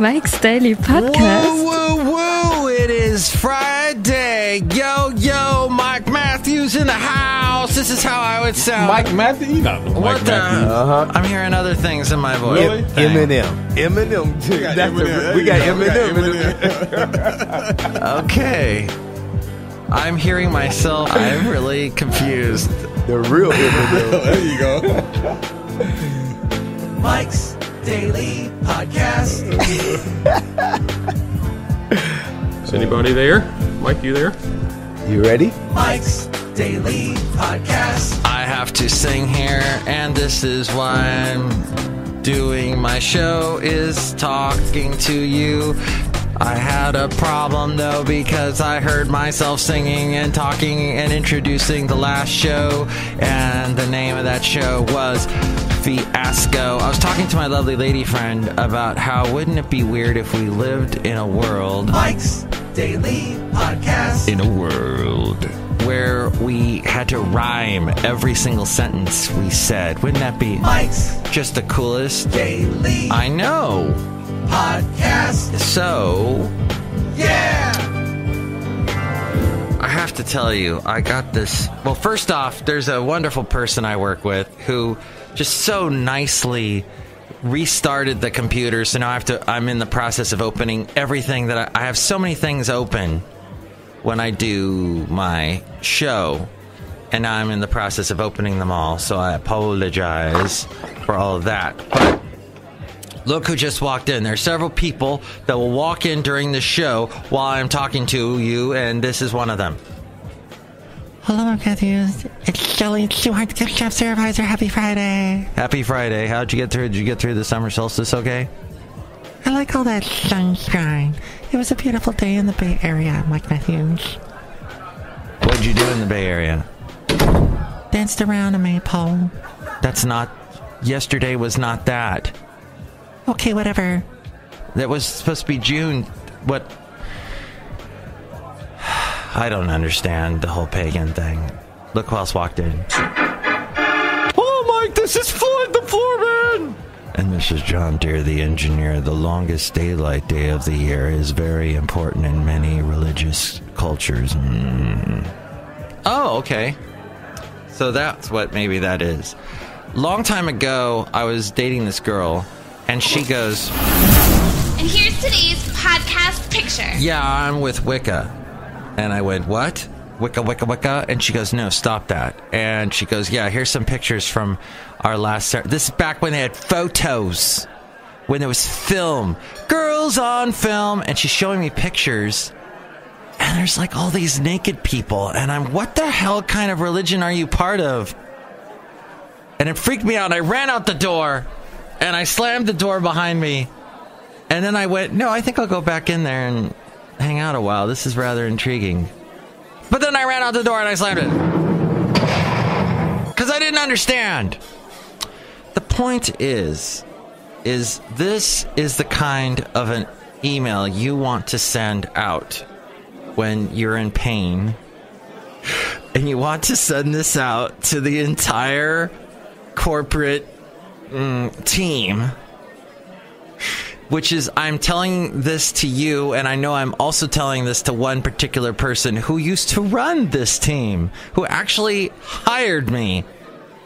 Mike's Daily Podcast. Woo, woo, woo! It is Friday. Yo, yo, Mike Matthews in the house. This is how I would sound. Mike Matthews? No, what Mike the? Matthews. I'm hearing other things in my voice. Really? Eminem. We got Eminem. Okay. I'm hearing myself. I'm really confused. The real Eminem. There you go. Mike's Daily Podcast. Is anybody there? Mike, you there? You ready? Mike's Daily Podcast. I have to sing here, and this is why I'm doing my show, is talking to you. I had a problem, though, because I heard myself singing and talking and introducing the last show, and the name of that show was Fiasco. I was talking to my lovely lady friend about how wouldn't it be weird if we lived in a world... Mike's Daily Podcast. In a world where we had to rhyme every single sentence we said. Wouldn't that be Mike's just the coolest? Daily I know. Podcast. So, yeah! I have to tell you, I got this. Well, first off, there's a wonderful person I work with who just so nicely restarted the computer. So now I'm in the process of opening everything that I have so many things open when I do my show. And now I'm in the process of opening them all. So I apologize for all of that. But look who just walked in. There are several people that will walk in during the show while I'm talking to you, and this is one of them. Hello, Matthews. It's Chely Shoehart, gift shop supervisor. Happy Friday. Happy Friday. How'd you get through? Did you get through the summer solstice okay? I like all that sunshine. It was a beautiful day in the Bay Area, Mike Matthews. What'd you do in the Bay Area? Danced around a maypole. That's not... Yesterday was not that. Okay, whatever. That was supposed to be June. What? I don't understand the whole pagan thing. Look who else walked in. Oh, Mike, this is Floyd the Floorman! And this is John Deere, the engineer. The longest daylight day of the year is very important in many religious cultures. Oh, okay. So that's what maybe that is. Long time ago, I was dating this girl, and she goes... And here's today's podcast picture. Yeah, I'm with Wicca. And I went, what? Wicca, Wicca, Wicca? And she goes, no, stop that. And she goes, yeah, here's some pictures from our last... This is back when they had photos. When there was film. Girls on film. And she's showing me pictures. And there's like all these naked people. And I'm, what the hell kind of religion are you part of? And it freaked me out. I ran out the door. And I slammed the door behind me. And then I went, no, I think I'll go back in there and hang out a while. This is rather intriguing. But then I ran out the door and I slammed it. Because I didn't understand. The point is this is the kind of an email you want to send out when you're in pain. And you want to send this out to the entire corporate team, which is, I'm telling this to you, and I know I'm also telling this to one particular person who used to run this team, who actually hired me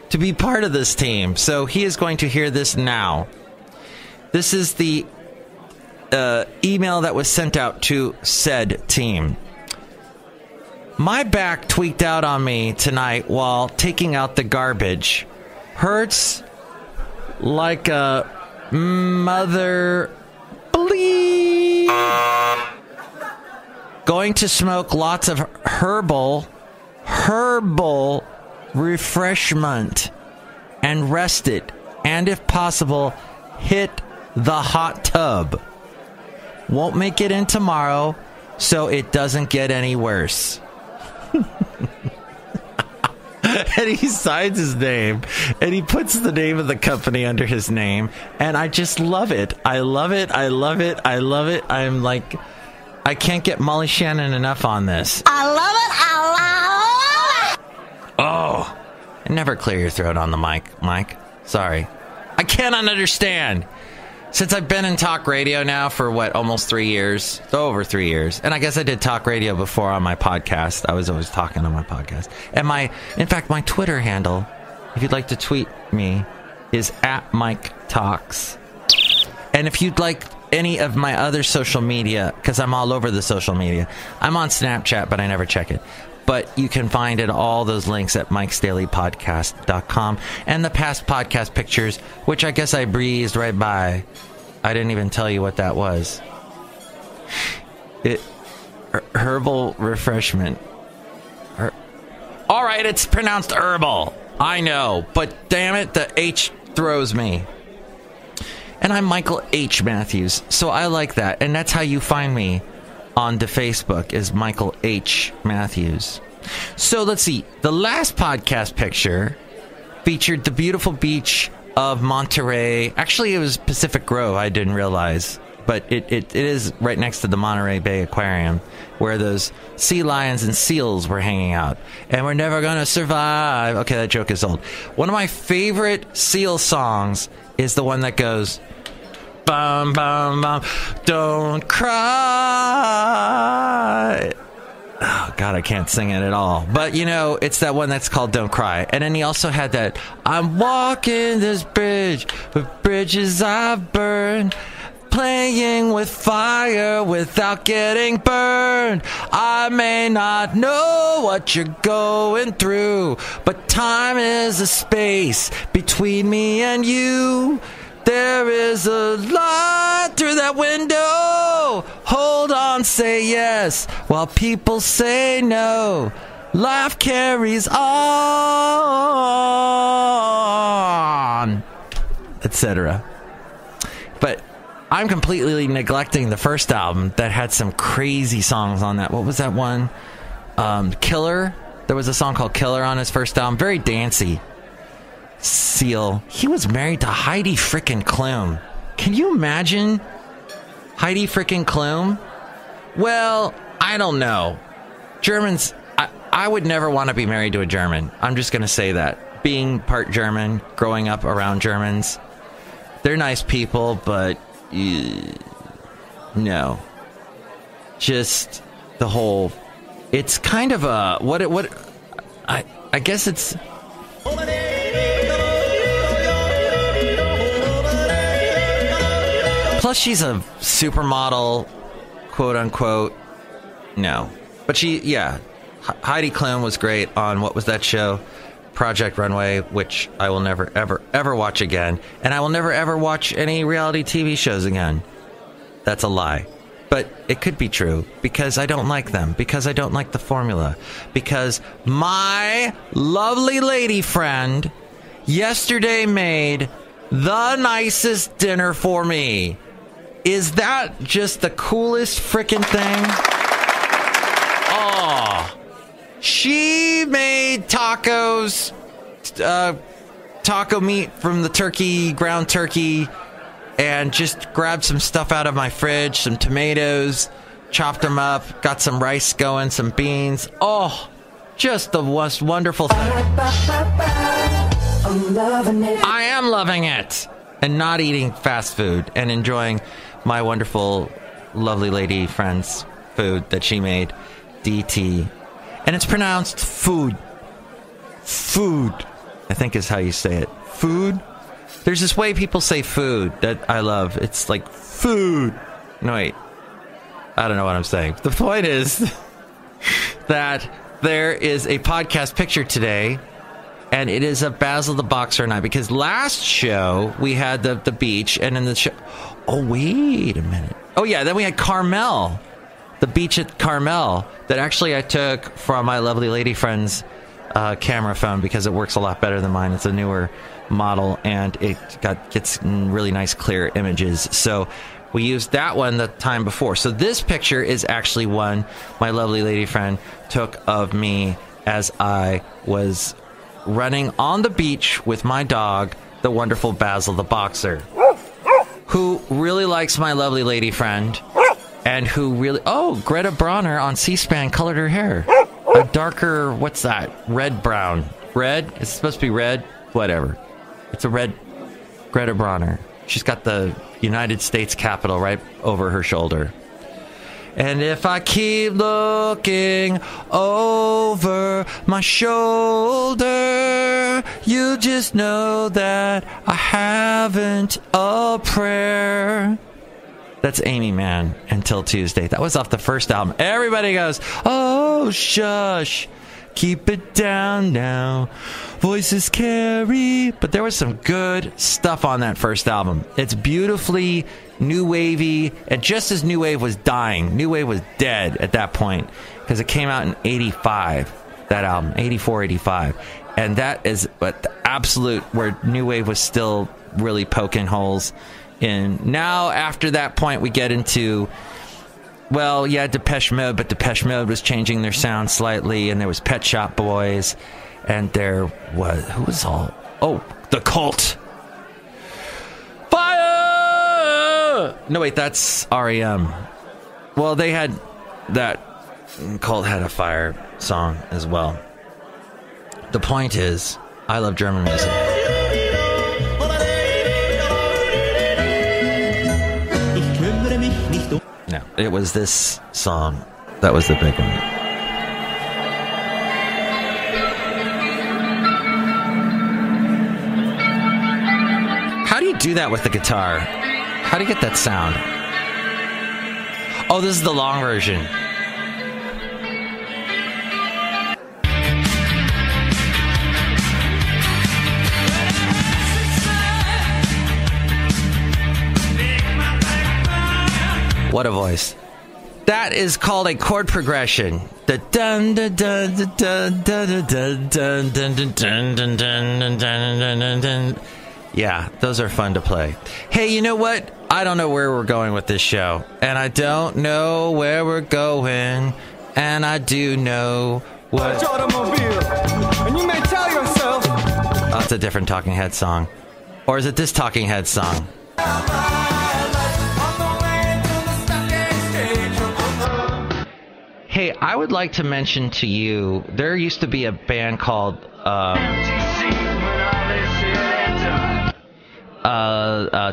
to be part of this team. So he is going to hear this now. This is the email that was sent out to said team. My back tweaked out on me tonight while taking out the garbage. Hurts like a mother bleed. Going to smoke lots of herbal refreshment and rest it, and if possible hit the hot tub. Won't make it in tomorrow, so it doesn't get any worse. And he signs his name, and he puts the name of the company under his name, and I just love it. I love it. I love it. I love it. I'm like, I can't get Molly Shannon enough on this. I love it. I love it. Oh, Never clear your throat on the mic, Mike. Sorry. I cannot understand. Since I've been in talk radio now for, almost 3 years? Over 3 years. And I guess I did talk radio before on my podcast. I was always talking on my podcast. And in fact, my Twitter handle, if you'd like to tweet me, is @MikeTalks. And if you'd like any of my other social media, because I'm all over the social media, I'm on Snapchat, but I never check it. But you can find it, all those links at mikesdailypodcast.com. And the past podcast pictures, which I guess I breezed right by. I didn't even tell you what that was. Herbal refreshment. All right, it's pronounced herbal. I know, but damn it, the H throws me. And I'm Michael H. Matthews, so I like that. And that's how you find me on the Facebook, is Michael H. Matthews. So let's see. The last podcast picture featured the beautiful beach of Monterey. Actually, it was Pacific Grove. I didn't realize. But it is right next to the Monterey Bay Aquarium, where those sea lions and seals were hanging out. And we're never going to survive. Okay, that joke is old. One of my favorite seal songs is the one that goes, bum, bum, bum, don't cry. Oh, God, I can't sing it at all. But, it's that one that's called Don't Cry. And then he also had that, I'm walking this bridge with bridges I've burned, playing with fire without getting burned. I may not know what you're going through, but time is a space between me and you. There is a light through that window. Hold on, say yes, while people say no. Life carries on, etc. But I'm completely neglecting the first album that had some crazy songs on that. What was that one? Killer. There was a song called Killer on his first album. Very dancey. Seal. He was married to Heidi frickin' Klum. Can you imagine Heidi frickin' Klum? Well, I don't know. Germans, I would never want to be married to a German. I'm just going to say that. Being part German, growing up around Germans, they're nice people, but no. Just the whole... It's kind of a... I guess it's... Plus, she's a supermodel, quote unquote. No. But Heidi Klum was great on, what was that show? Project Runway, which I will never, ever, ever watch again. And I will never, ever watch any reality TV shows again. That's a lie. But it could be true, because I don't like them, because I don't like the formula, because my lovely lady friend yesterday made the nicest dinner for me. Is that just the coolest frickin' thing? Oh, she made tacos, taco meat from the turkey, ground turkey, and just grabbed some stuff out of my fridge, some tomatoes, chopped them up, got some rice going, some beans. Oh, just the most wonderful thing. I am loving it. And not eating fast food and enjoying my wonderful, lovely lady friend's food that she made, DT. And it's pronounced food. Food, I think is how you say it. Food? There's this way people say food that I love. It's like food. No, wait. I don't know what I'm saying. The point is that there is a podcast picture today, and it is a Basil the Boxer and I, because last show we had the beach, and in the show... Oh, wait a minute. Oh, yeah, then we had Carmel. The beach at Carmel that actually I took from my lovely lady friend's camera phone, because it works a lot better than mine. It's a newer model, and it gets really nice, clear images. So we used that one the time before. So this picture is actually one my lovely lady friend took of me as I was running on the beach with my dog, the wonderful Basil the Boxer, who really likes my lovely lady friend, and who really... Oh, Greta Bronner on C-SPAN colored her hair. a darker, what's that? Red brown. Red? It's supposed to be red? Whatever. It's a red Greta Bronner. She's got the United States Capitol right over her shoulder. And if I keep looking over my shoulder, you just know that I haven't a prayer. That's Amy Mann, Until Tuesday. That was off the first album. Everybody goes, oh, shush, keep it down now. Voices carry. But there was some good stuff on that first album. It's beautifully new wavy, and just as new wave was dying, new wave was dead at that point, because it came out in 85, that album, 84, 85. And that is what the absolute, where new wave was still really poking holes in. Now, after that point, we get into, well, yeah, Depeche Mode, but Depeche Mode was changing their sound slightly, and there was Pet Shop Boys, and there was, who was all, oh, The Cult. Fire! No, wait, that's REM. Well, they had that, Cult had a fire song as well. The point is, I love German music. No, it was this song that was the big one. How do you do that with the guitar? How do you get that sound? Oh, this is the long version. What a voice. That is called a chord progression. The dun dun dun dun dun dun dun dun dun dun dun dun dun dun. Yeah, those are fun to play. Hey, you know what? I don't know where we're going with this show. And I don't know where we're going. And I do know what... And you may tell yourself... Oh, it's a different Talking Heads song. Or is it this Talking Heads song? Hey, I would like to mention to you, there used to be a band called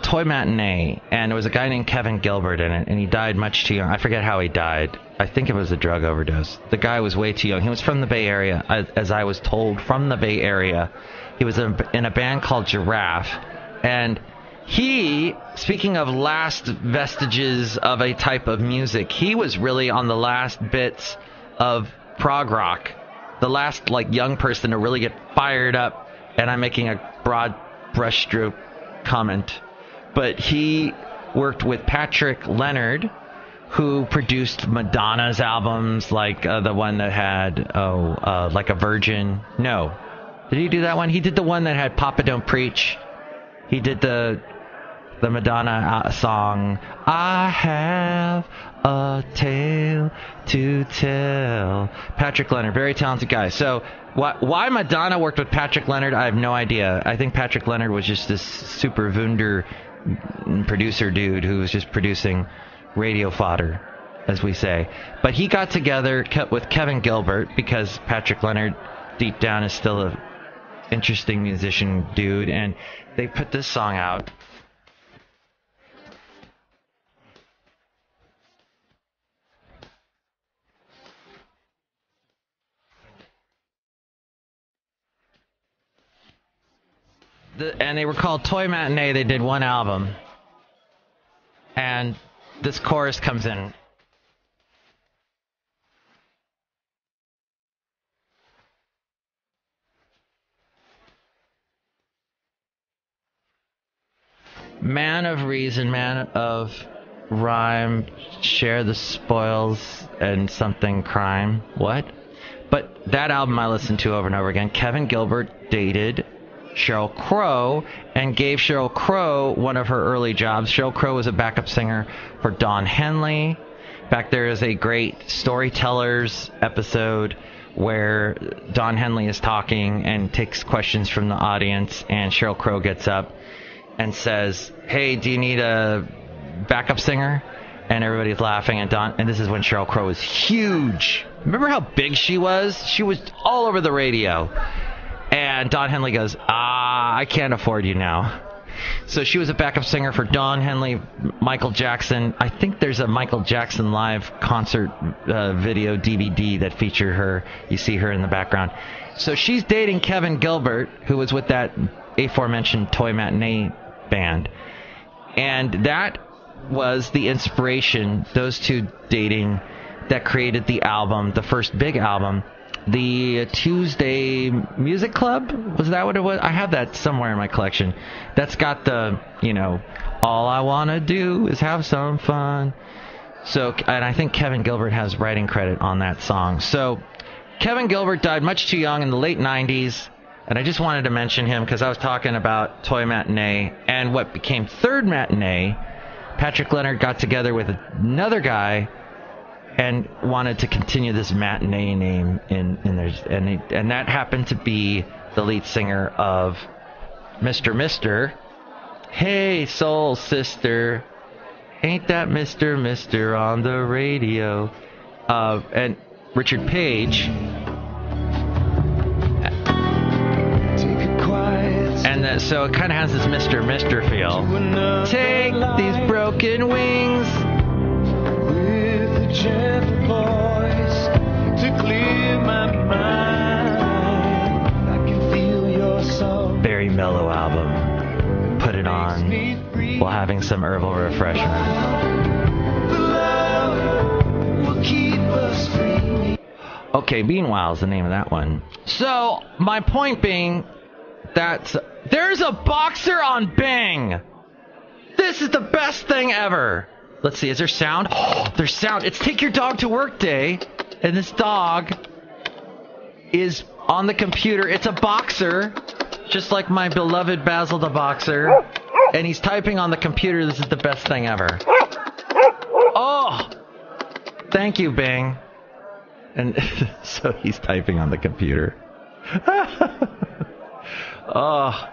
Toy Matinee, and there was a guy named Kevin Gilbert in it, and he died much too young. I forget how he died. I think it was a drug overdose. The guy was way too young. He was from the Bay Area, as I was told, from the Bay Area. He was in a band called Giraffe, and he, speaking of last vestiges of a type of music, he was really on the last bits of prog rock, the last like young person to really get fired up, and I'm making a broad brushstroke comment, but he worked with Patrick Leonard, who produced Madonna's albums, like the one that had, like a Virgin. No. Did he do that one? He did the one that had Papa Don't Preach. He did the Madonna song, I Have a Tale to Tell. Patrick Leonard, very talented guy. So why Madonna worked with Patrick Leonard, I have no idea. I think Patrick Leonard was just this super wunder producer dude who was just producing radio fodder, as we say. But he got together with Kevin Gilbert, because Patrick Leonard deep down is still a interesting musician dude, and they put this song out. And they were called Toy Matinee. They did one album. And this chorus comes in. Man of reason, man of rhyme, share the spoils and something crime. What? But that album I listened to over and over again. Kevin Gilbert dated Sheryl Crow and gave Sheryl Crow one of her early jobs. Sheryl Crow was a backup singer for Don Henley. Back there is a great Storytellers episode where Don Henley is talking and takes questions from the audience, and Sheryl Crow gets up and says, hey, do you need a backup singer? and everybody's laughing. And this is when Sheryl Crow was huge. Remember how big she was? She was all over the radio. And Don Henley goes, I can't afford you now. So she was a backup singer for Don Henley, Michael Jackson. I think there's a Michael Jackson live concert video DVD that featured her. You see her in the background. So she's dating Kevin Gilbert, who was with that aforementioned Toy Matinee band. And that was the inspiration, those two dating, that created the album, the first big album, the Tuesday Music Club. Was that what it was? I have that somewhere in my collection. That's got the, all I want to do is have some fun. So, and I think Kevin Gilbert has writing credit on that song. So Kevin Gilbert died much too young in the late 90s. And I just wanted to mention him because I was talking about Toy Matinee and what became Third Matinee. Patrick Leonard got together with another guy and wanted to continue this matinee name in theirs, and that happened to be the lead singer of Mr. Hey, soul sister, ain't that Mr. on the radio? And Richard Page. And so it kind of has this Mr. feel. Take these broken wings with a gentle voice to clear my mind. I can feel your soul. Very mellow album. Put it on while having some herbal refreshment. Okay, Meanwhile is the name of that one. So, my point being that there's a boxer on Bing. This is the best thing ever. Let's see, is there sound? Oh, there's sound. It's Take Your Dog to Work Day, and this dog is on the computer. It's a boxer, just like my beloved Basil the Boxer, and he's typing on the computer. This is the best thing ever. Oh, thank you, Bing. And so he's typing on the computer. Oh,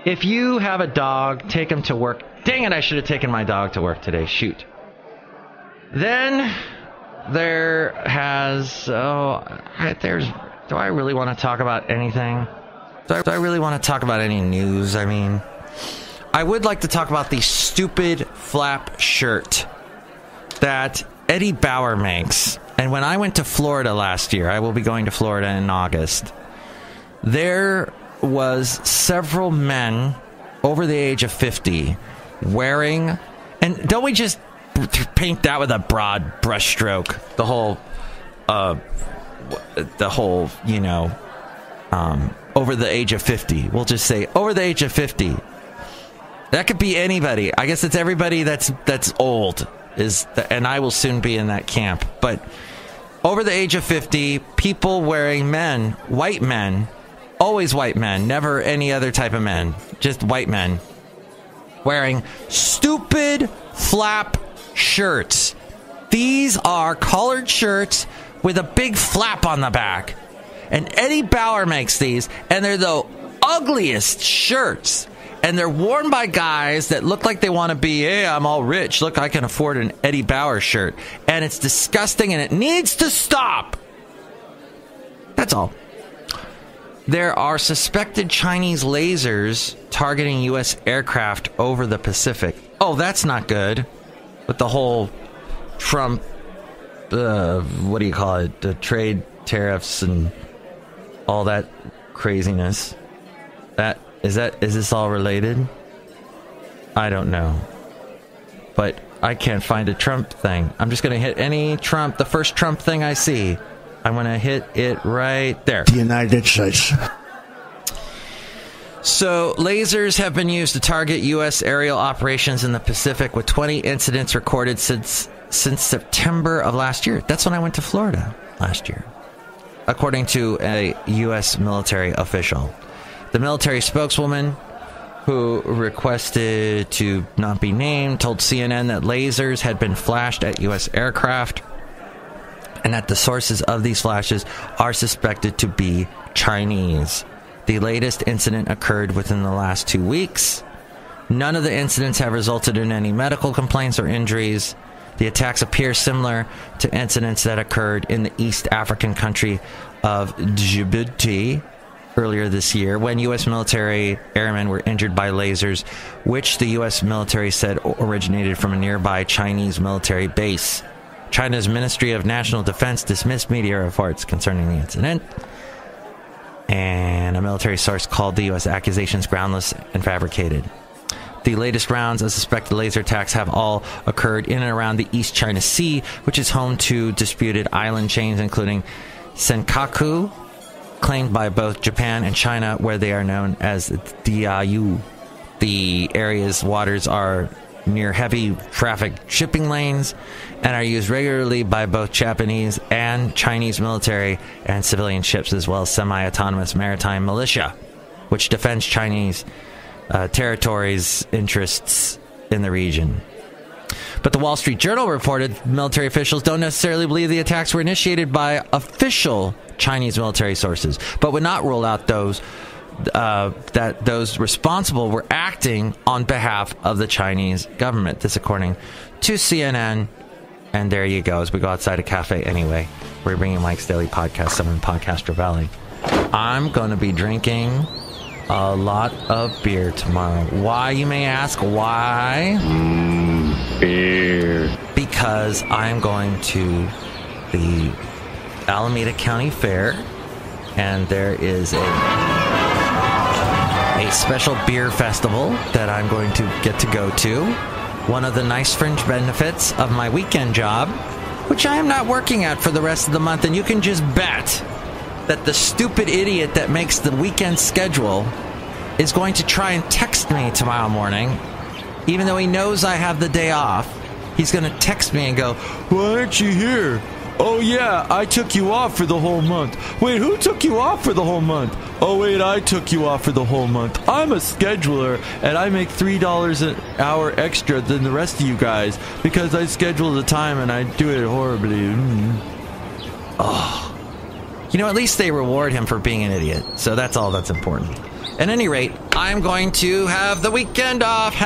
if you have a dog, take him to work. Dang it, I should have taken my dog to work today. Shoot. Then there has... do I really want to talk about anything? Do I really want to talk about any news? I mean, I would like to talk about the stupid flap shirt that Eddie Bauer makes. And when I went to Florida last year, I will be going to Florida in August, there was several men over the age of 50 wearing, and don't we just paint that with a broad brushstroke, the whole over the age of 50. We'll just say over the age of 50. That could be anybody. I guess it's everybody that's old, and I will soon be in that camp. But over the age of 50, people wearing white men, always white men, never any other type of men, just white men, wearing stupid flap shirts. These are collared shirts with a big flap on the back. And Eddie Bauer makes these, and they're the ugliest shirts. And they're worn by guys that look like they want to be, hey, I'm all rich. Look, I can afford an Eddie Bauer shirt. And it's disgusting, and it needs to stop. That's all. There are suspected Chinese lasers targeting U.S. aircraft over the Pacific. Oh, that's not good. With the whole Trump, what do you call it? The trade tariffs and all that craziness. Is this all related? I don't know. But I can't find a Trump thing. I'm just going to hit any Trump, the first Trump thing I see. I'm going to hit it right there. The United States. So, lasers have been used to target U.S. aerial operations in the Pacific, with 20 incidents recorded since September of last year. That's when I went to Florida last year, according to a U.S. military official. The military spokeswoman, who requested to not be named, told CNN that lasers had been flashed at U.S. aircraft and that the sources of these flashes are suspected to be Chinese. The latest incident occurred within the last 2 weeks. None of the incidents have resulted in any medical complaints or injuries. The attacks appear similar to incidents that occurred in the East African country of Djibouti earlier this year, when U.S. military airmen were injured by lasers, which the U.S. military said originated from a nearby Chinese military base. China's Ministry of National Defense dismissed media reports concerning the incident, and a military source called the U.S. accusations groundless and fabricated. The latest rounds of suspected laser attacks have all occurred in and around the East China Sea, which is home to disputed island chains, including Senkaku, claimed by both Japan and China, where they are known as Diaoyu. The area's waters are near heavy traffic shipping lanes and are used regularly by both Japanese and Chinese military and civilian ships, as well as semi-autonomous maritime militia, which defends Chinese territories' interests in the region. But the Wall Street Journal reported military officials don't necessarily believe the attacks were initiated by official Chinese military sources, but would not rule out those responsible were acting on behalf of the Chinese government. This according to CNN. And there you go. As we go outside of Café Anyway, we're bringing Mike's Daily Podcast, Summer in Podcaster Valley. I'm going to be drinking a lot of beer tomorrow. Why, you may ask? Why? Beer. Because I'm going to the Alameda County Fair, and there is a special beer festival that I'm going to get to go to. One of the nice fringe benefits of my weekend job, which I am not working at for the rest of the month, and you can just bet that the stupid idiot that makes the weekend schedule is going to try and text me tomorrow morning, even though he knows I have the day off. He's going to text me and go, "Why aren't you here?" "Oh yeah, I took you off for the whole month." "Wait, who took you off for the whole month?" "Oh wait, I took you off for the whole month. I'm a scheduler, and I make $3 an hour extra than the rest of you guys because I schedule the time and I do it horribly." Oh. You know, at least they reward him for being an idiot, so that's all that's important. At any rate, I'm going to have the weekend off,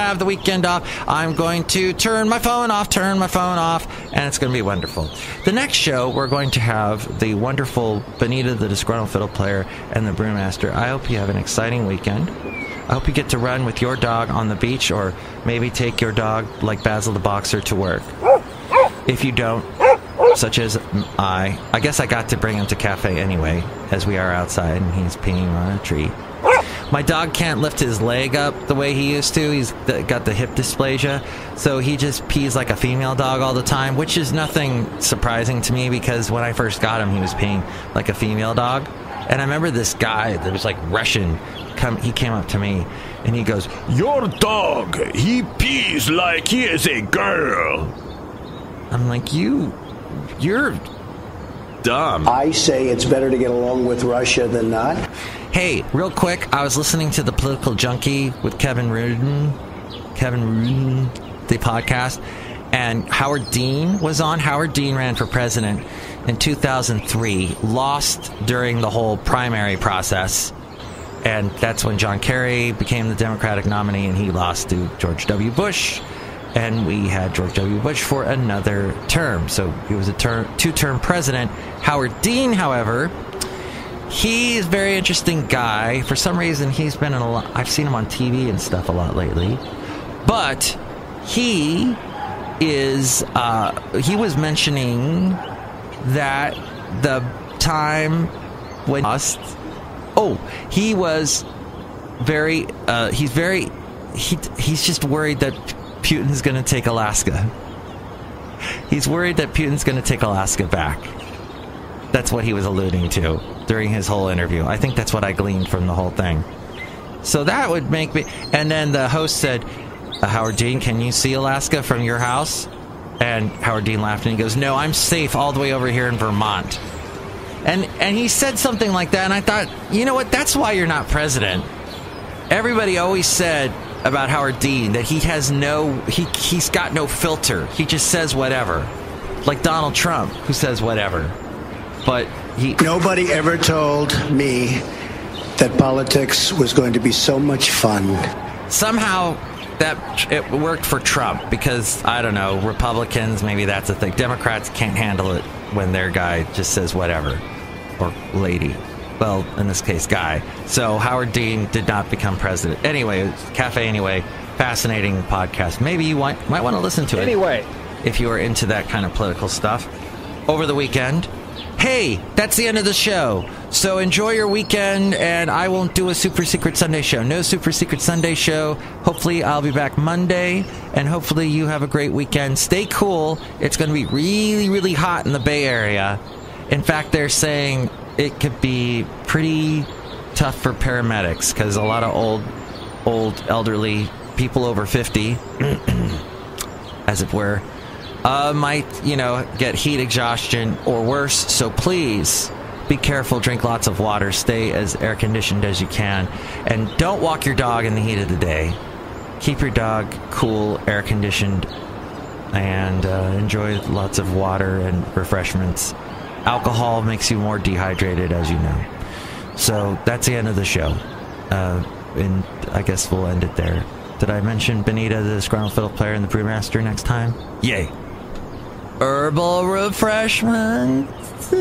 I'm going to turn my phone off, and it's going to be wonderful. The next show, we're going to have the wonderful Benita, the Disgruntled Fiddle Player, and the Brewmaster. I hope you have an exciting weekend. I hope you get to run with your dog on the beach, or maybe take your dog, like Basil the Boxer, to work. If you don't, such as I guess I got to bring him to Café Anyway, as we are outside, and he's peeing on a tree. My dog can't lift his leg up the way he used to. He's got the hip dysplasia, so he just pees like a female dog all the time, which is nothing surprising to me, because when I first got him, he was peeing like a female dog. And I remember this guy that was like Russian, he came up to me, and he goes, "Your dog, he pees like he is a girl." I'm like, you're dumb. I say it's better to get along with Russia than not. Hey, real quick, I was listening to The Political Junkie with Kevin Rudin, the podcast, and Howard Dean was on. Howard Dean ran for president in 2003, lost during the whole primary process, and that's when John Kerry became the Democratic nominee, and he lost to George W. Bush, and we had George W. Bush for another term, so he was a two-term president. Howard Dean, however, he's a very interesting guy. For some reason, he's been in a lot. I've seen him on TV and stuff a lot lately. But he is. He was mentioning that the time when he was very. He's just worried that Putin's going to take Alaska. He's worried that Putin's going to take Alaska back. That's what he was alluding to during his whole interview. I think that's what I gleaned from the whole thing. So that would make me... And then the host said, "Howard Dean, can you see Alaska from your house?" And Howard Dean laughed and he goes, "No, I'm safe all the way over here in Vermont." And he said something like that, and I thought, you know what? That's why you're not president. Everybody always said about Howard Dean that he has he's got no filter. He just says whatever. Like Donald Trump, who says whatever. But nobody ever told me that politics was going to be so much fun. Somehow that it worked for Trump because, I don't know, Republicans, maybe that's a thing. Democrats can't handle it when their guy just says whatever. Or lady. Well, in this case, guy. So Howard Dean did not become president. Anyway, Café Anyway, fascinating podcast. Maybe you might want to listen to it. Anyway. If you are into that kind of political stuff. Over the weekend. Hey, that's the end of the show. So enjoy your weekend, and I won't do a Super Secret Sunday show. No Super Secret Sunday show. Hopefully I'll be back Monday, and hopefully you have a great weekend. Stay cool. It's going to be really, really hot in the Bay Area. In fact, they're saying it could be pretty tough for paramedics because a lot of old elderly people over 50, as it were, might, get heat exhaustion or worse. So please be careful, drink lots of water, stay as air conditioned as you can, and don't walk your dog in the heat of the day. Keep your dog cool, air conditioned, and enjoy lots of water and refreshments. Alcohol makes you more dehydrated, as you know. So that's the end of the show. And I guess we'll end it there. Did I mention Benita, the Disgruntled Fiddle Player, and the Brewmaster next time? Yay. Herbal refreshments.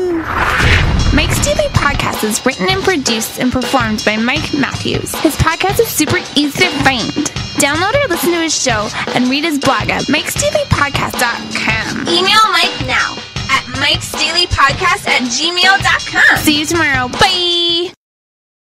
Mike's Daily Podcast is written and produced and performed by Mike Matthews. His podcast is super easy to find. Download or listen to his show and read his blog at mikesdailypodcast.com. Email Mike now at mikesdailypodcast@gmail.com. See you tomorrow. Bye!